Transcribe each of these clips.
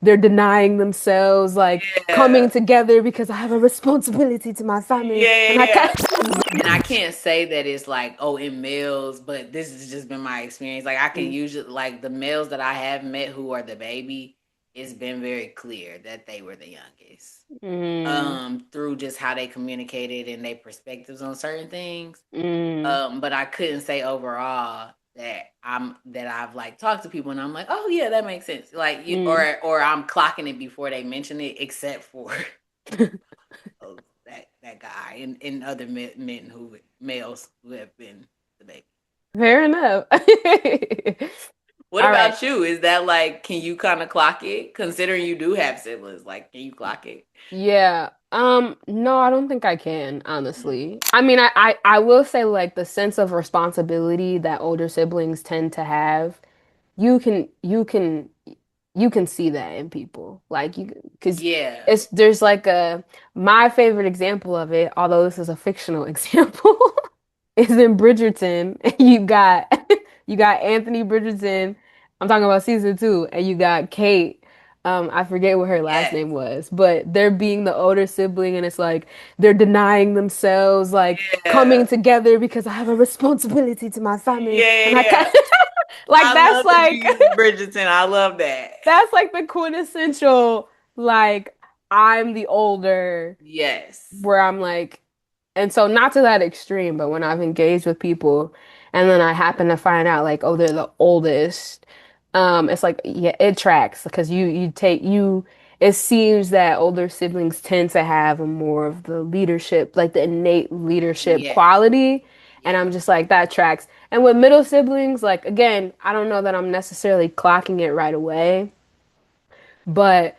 they're denying themselves, like coming Yeah. together because I have a responsibility to my family. Yeah, And I yeah. can't. And I can't say that it's like, oh, in males, but this has just been my experience. Like I can Mm, usually like the males that I have met who are the baby, it's been very clear that they were the youngest. mm, Through just how they communicated and their perspectives on certain things. mm, But I couldn't say overall that I've like talked to people and I'm like, oh yeah, that makes sense. Like you mm. or I'm clocking it before they mention it, except for that guy and other men who males who have been the baby. Fair enough. What All right. about you? Is that like, can you kind of clock it? Considering you do have siblings, like, can you clock it? Yeah. No, I don't think I can, honestly. I mean, I will say like the sense of responsibility that older siblings tend to have, you can you can you can see that in people. Like you because Yeah, it's there's like a my favorite example of it, although this is a fictional example, is in Bridgerton. You got Anthony Bridgerton. I'm talking about season two, and you got Kate. I forget what her last yes, name was, but they're being the older sibling, and it's like they're denying themselves, like coming yeah, together because I have a responsibility to my family, yeah, and I can't. yeah. Like I that's love that you like use Bridgerton. I love that. that's like the quintessential, like I'm the older, Yes. where I'm like, and so not to that extreme, but when I've engaged with people and then I happen to find out like, oh, they're the oldest, it's like, yeah, it tracks because it seems that older siblings tend to have a more of the leadership, like the innate leadership Yes. quality. And Yeah. I'm just like, that tracks. And with middle siblings, like, again, I don't know that I'm necessarily clocking it right away, but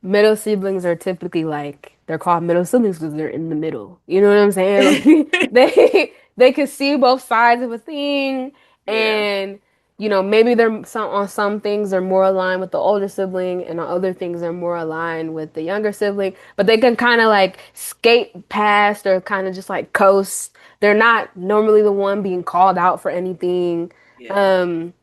middle siblings are typically like they're called middle siblings because they're in the middle. You know what I'm saying? Like they can see both sides of a thing, Yeah. and maybe they're on some things they're more aligned with the older sibling, and on other things they're more aligned with the younger sibling. But they can kind of like skate past or kind of just like coast. They're not normally the one being called out for anything. Yeah. Um,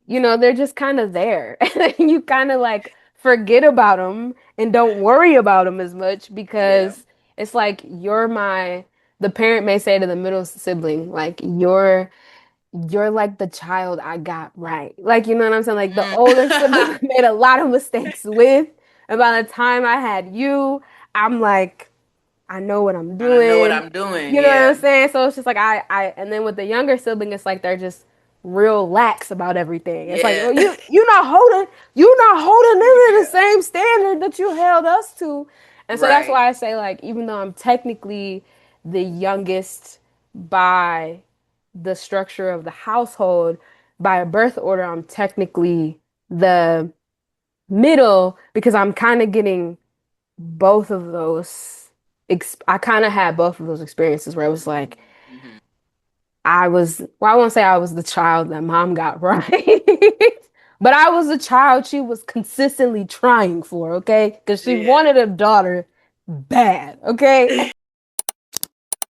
they're just kind of there. And you kind of like forget about them and don't worry about them as much Yeah. because it's like the parent may say to the middle sibling, like, you're like the child I got right. Like, you know what I'm saying? Like the Mm. older sibling I made a lot of mistakes with. And by the time I had you, I'm like, I know what I'm I know what doing. I'm doing. You know what I'm Yeah. saying? So it's just like and then with the younger sibling, it's like they're just real lax about everything. It's like, Yeah. well, you're not holding them to the same standard that you held us to. And so that's Right. why I say, like, even though I'm technically the youngest by the structure of the household, by a birth order, I'm technically the middle because I'm kind of getting both of those I kind of had both of those experiences where it was like Hmm. I won't say I was the child that mom got right, but I was a child she was consistently trying for, okay? Because she Yeah. wanted a daughter bad, okay?